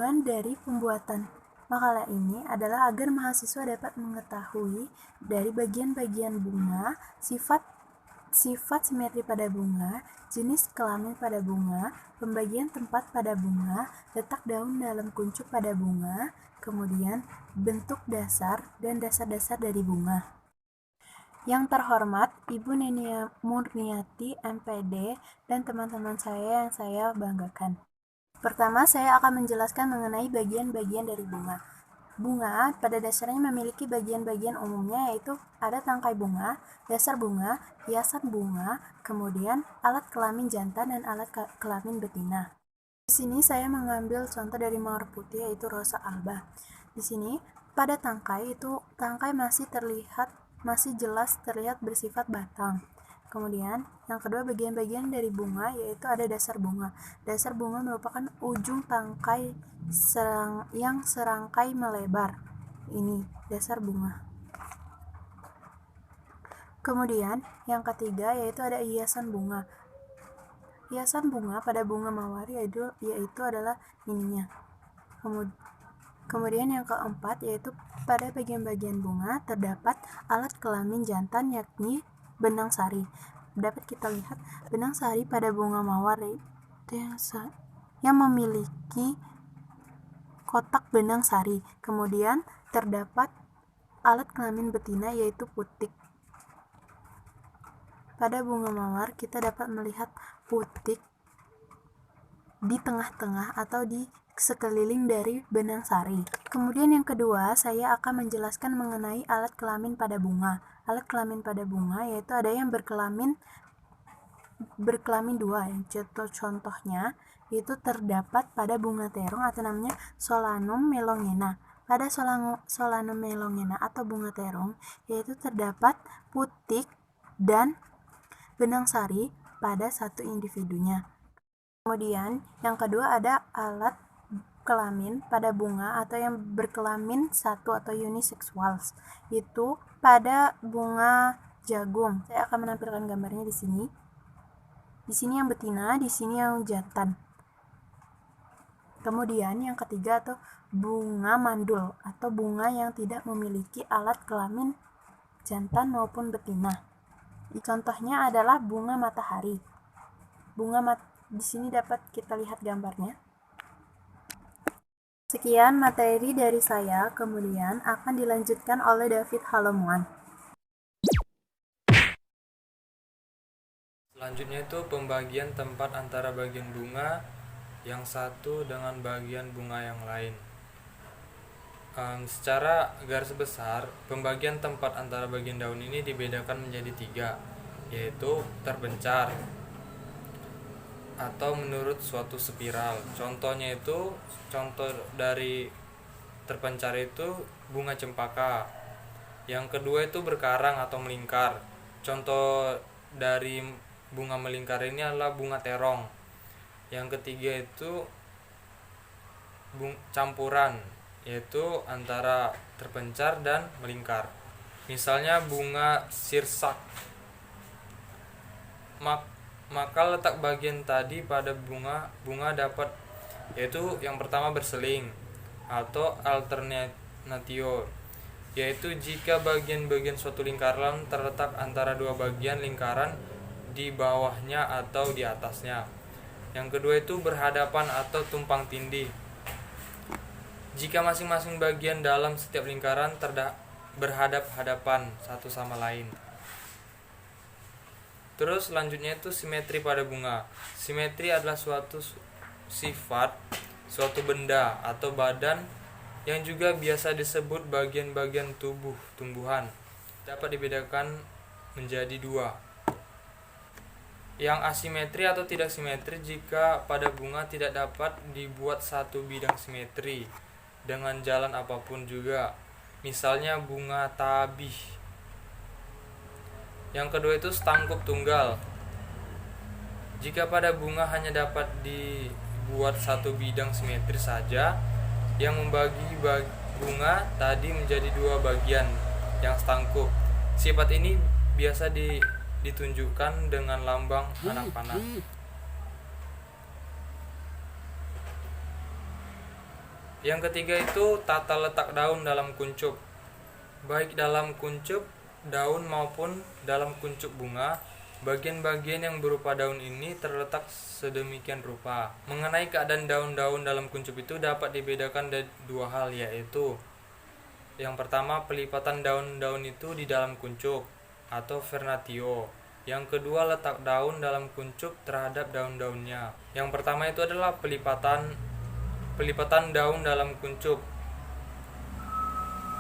Tujuan dari pembuatan makalah ini adalah agar mahasiswa dapat mengetahui dari bagian-bagian bunga, sifat simetri pada bunga, jenis kelamin pada bunga, pembagian tempat pada bunga, letak daun dalam kuncup pada bunga, kemudian bentuk dasar dan dasar-dasar dari bunga. Yang terhormat, Ibu Nenia Murniati, MPD, dan teman-teman saya yang saya banggakan. Pertama, saya akan menjelaskan mengenai bagian-bagian dari bunga. Bunga pada dasarnya memiliki bagian-bagian umumnya, yaitu ada tangkai bunga, dasar bunga, hiasan bunga, kemudian alat kelamin jantan dan alat kelamin betina. Di sini saya mengambil contoh dari mawar putih, yaitu Rosa alba. Di sini pada tangkai masih jelas terlihat bersifat batang. Kemudian, yang kedua bagian-bagian dari bunga, yaitu ada dasar bunga. Dasar bunga merupakan ujung tangkai yang serangkai melebar. Ini dasar bunga. Kemudian, yang ketiga yaitu ada hiasan bunga. Hiasan bunga pada bunga mawar yaitu adalah ininya. Kemudian yang keempat yaitu pada bagian-bagian bunga terdapat alat kelamin jantan, yakni benang sari. Dapat kita lihat benang sari pada bunga mawar yang memiliki kotak benang sari. Kemudian terdapat alat kelamin betina, yaitu putik. Pada bunga mawar kita dapat melihat putik di tengah-tengah atau di sekeliling dari benang sari. Kemudian yang kedua, saya akan menjelaskan mengenai alat kelamin pada bunga. Alat kelamin pada bunga yaitu ada yang berkelamin dua. Contohnya itu terdapat pada bunga terong atau namanya Solanum melongena. Pada Solanum melongena atau bunga terong yaitu terdapat putik dan benang sari pada satu individunya. Kemudian yang kedua ada alat kelamin pada bunga atau yang berkelamin satu atau uniseksual. Itu pada bunga jagung. Saya akan menampilkan gambarnya di sini. Di sini yang betina, di sini yang jantan. Kemudian yang ketiga atau bunga mandul atau bunga yang tidak memiliki alat kelamin jantan maupun betina. Contohnya adalah bunga matahari. Di sini dapat kita lihat gambarnya. Sekian materi dari saya, kemudian akan dilanjutkan oleh David Halomuan. Selanjutnya itu pembagian tempat antara bagian bunga yang satu dengan bagian bunga yang lain. Secara garis besar, pembagian tempat antara bagian daun ini dibedakan menjadi 3, yaitu terpencar atau menurut suatu spiral. Contoh dari terpencar itu bunga cempaka. Yang kedua itu berkarang atau melingkar. Contoh dari bunga melingkar ini adalah bunga terong. Yang ketiga itu campuran, yaitu antara terpencar dan melingkar. Misalnya bunga sirsak. Maka letak bagian tadi pada bunga dapat, yaitu yang pertama berseling atau alternatio, yaitu jika bagian-bagian suatu lingkaran terletak antara dua bagian lingkaran di bawahnya atau di atasnya. Yang kedua itu berhadapan atau tumpang tindih, jika masing-masing bagian dalam setiap lingkaran berhadap-hadapan satu sama lain. Terus selanjutnya itu simetri pada bunga. Simetri adalah suatu sifat, suatu benda atau badan yang juga biasa disebut bagian-bagian tumbuhan. Dapat dibedakan menjadi 2. Yang asimetri atau tidak simetri jika pada bunga tidak dapat dibuat satu bidang simetri dengan jalan apapun juga. Misalnya bunga tabih. Yang kedua itu setangkup tunggal. Jika pada bunga hanya dapat dibuat satu bidang simetri saja yang membagi bunga tadi menjadi 2 bagian yang setangkup. Sifat ini biasa ditunjukkan dengan lambang anak panah. Yang ketiga itu tata letak daun dalam kuncup. Baik dalam kuncup daun maupun dalam kuncup bunga, bagian-bagian yang berupa daun ini terletak sedemikian rupa. Mengenai keadaan daun-daun dalam kuncup itu dapat dibedakan dari dua hal, yaitu yang pertama, pelipatan daun-daun itu di dalam kuncup atau vernatio. Yang kedua, letak daun dalam kuncup terhadap daun-daunnya. Yang pertama itu adalah pelipatan daun dalam kuncup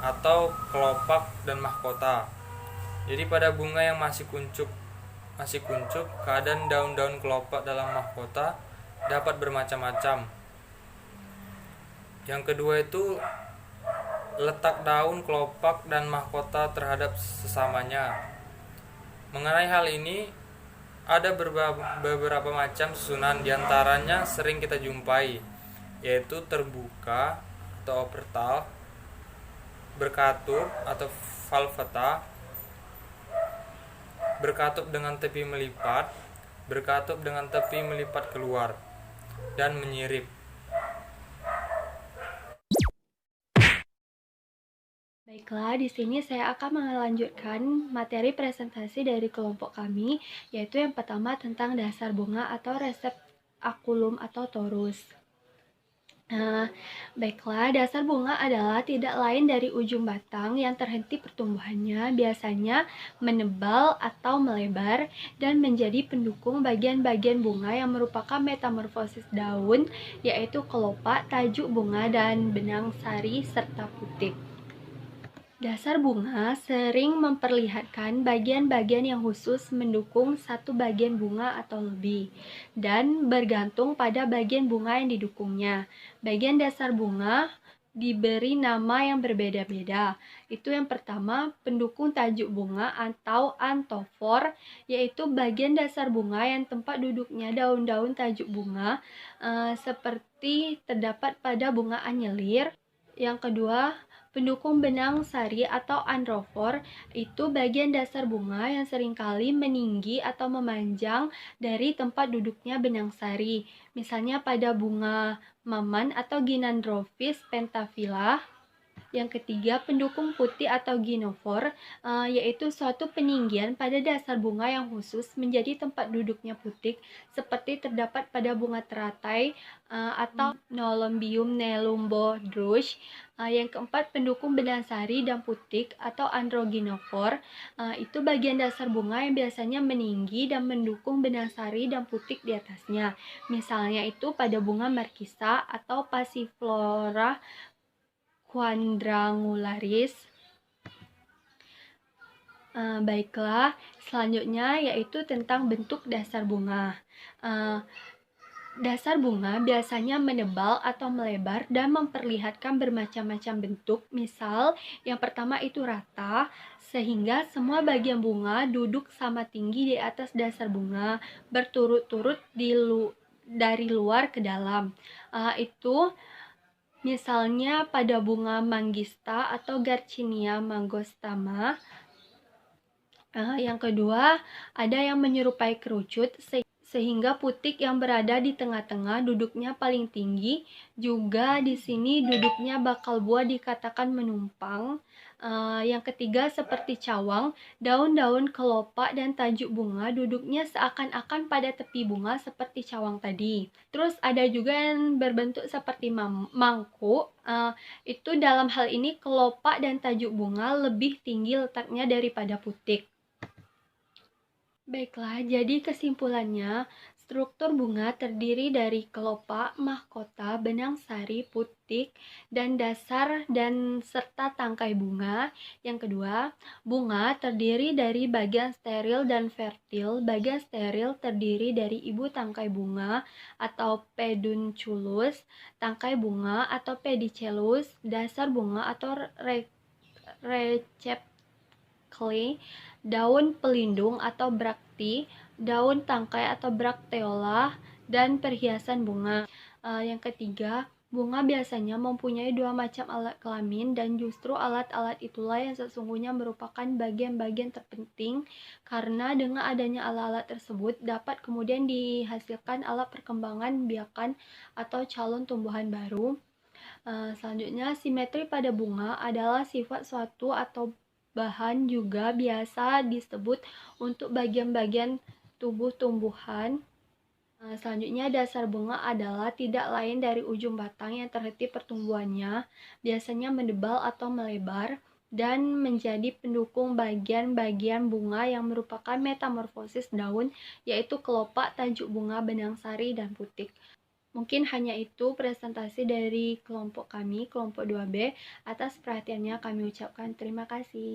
atau kelopak dan mahkota. Jadi pada bunga yang masih kuncup, keadaan daun-daun kelopak dalam mahkota dapat bermacam-macam. Yang kedua itu letak daun, kelopak, dan mahkota terhadap sesamanya. Mengenai hal ini, ada beberapa macam susunan, diantaranya sering kita jumpai, yaitu terbuka atau opertal, berkatup atau valvata, berkatup dengan tepi melipat, berkatup dengan tepi melipat keluar, dan menyirip. Baiklah, di sini saya akan melanjutkan materi presentasi dari kelompok kami, yaitu yang pertama tentang dasar bunga atau reseptakulum atau torus. Baiklah, dasar bunga adalah tidak lain dari ujung batang yang terhenti pertumbuhannya, biasanya menebal atau melebar, dan menjadi pendukung bagian-bagian bunga yang merupakan metamorfosis daun, yaitu kelopak, tajuk bunga, dan benang sari, serta putik. Dasar bunga sering memperlihatkan bagian-bagian yang khusus mendukung satu bagian bunga atau lebih, dan bergantung pada bagian bunga yang didukungnya. Bagian dasar bunga diberi nama yang berbeda-beda. Itu yang pertama, pendukung tajuk bunga atau antofor, yaitu bagian dasar bunga yang tempat duduknya daun-daun tajuk bunga, seperti terdapat pada bunga anyelir. Yang kedua, pendukung benang sari atau androfor itu bagian dasar bunga yang seringkali meninggi atau memanjang dari tempat duduknya benang sari. Misalnya pada bunga maman atau Gynandrophis pentaphylla. Yang ketiga, pendukung putih atau ginofor, yaitu suatu peninggian pada dasar bunga yang khusus menjadi tempat duduknya putik, seperti terdapat pada bunga teratai atau Nolombium nelumbodrush. Yang keempat, pendukung benang sari dan putik atau androginofor, itu bagian dasar bunga yang biasanya meninggi dan mendukung benang sari dan putik di atasnya. Misalnya itu pada bunga markisa atau Passiflora quadrangularis. Baiklah, selanjutnya yaitu tentang bentuk dasar bunga. Dasar bunga biasanya menebal atau melebar dan memperlihatkan bermacam-macam bentuk. Misal, yang pertama itu rata, sehingga semua bagian bunga duduk sama tinggi di atas dasar bunga, berturut-turut dari luar ke dalam. Itu misalnya pada bunga manggista atau Garcinia mangostama. Yang kedua, ada yang menyerupai kerucut sehingga putik yang berada di tengah-tengah duduknya paling tinggi. Juga di sini duduknya bakal buah dikatakan menumpang. Yang ketiga, seperti cawang, daun-daun kelopak dan tajuk bunga duduknya seakan-akan pada tepi bunga seperti cawang tadi. Terus ada juga yang berbentuk seperti mangkuk. Itu dalam hal ini kelopak dan tajuk bunga lebih tinggi letaknya daripada putik. Baiklah, jadi kesimpulannya, struktur bunga terdiri dari kelopak, mahkota, benang sari, putik, dan dasar dan serta tangkai bunga. Yang kedua, bunga terdiri dari bagian steril dan fertil. Bagian steril terdiri dari ibu tangkai bunga atau pedunculus, tangkai bunga atau pedicellus, dasar bunga atau receptacle, daun pelindung atau brakti, daun tangkai atau brakteola, dan perhiasan bunga. Yang ketiga, bunga biasanya mempunyai dua macam alat kelamin, dan justru alat-alat itulah yang sesungguhnya merupakan bagian-bagian terpenting, karena dengan adanya alat-alat tersebut dapat kemudian dihasilkan alat perkembangan biakan atau calon tumbuhan baru. Selanjutnya, simetri pada bunga adalah sifat suatu atau bahan, juga biasa disebut untuk bagian-bagian tubuh tumbuhan. Selanjutnya, dasar bunga adalah tidak lain dari ujung batang yang terhenti pertumbuhannya, biasanya mendebal atau melebar, dan menjadi pendukung bagian-bagian bunga yang merupakan metamorfosis daun, yaitu kelopak, tajuk bunga, benang sari, dan putik. Mungkin hanya itu presentasi dari kelompok kami, kelompok 2B. Atas perhatiannya kami ucapkan terima kasih.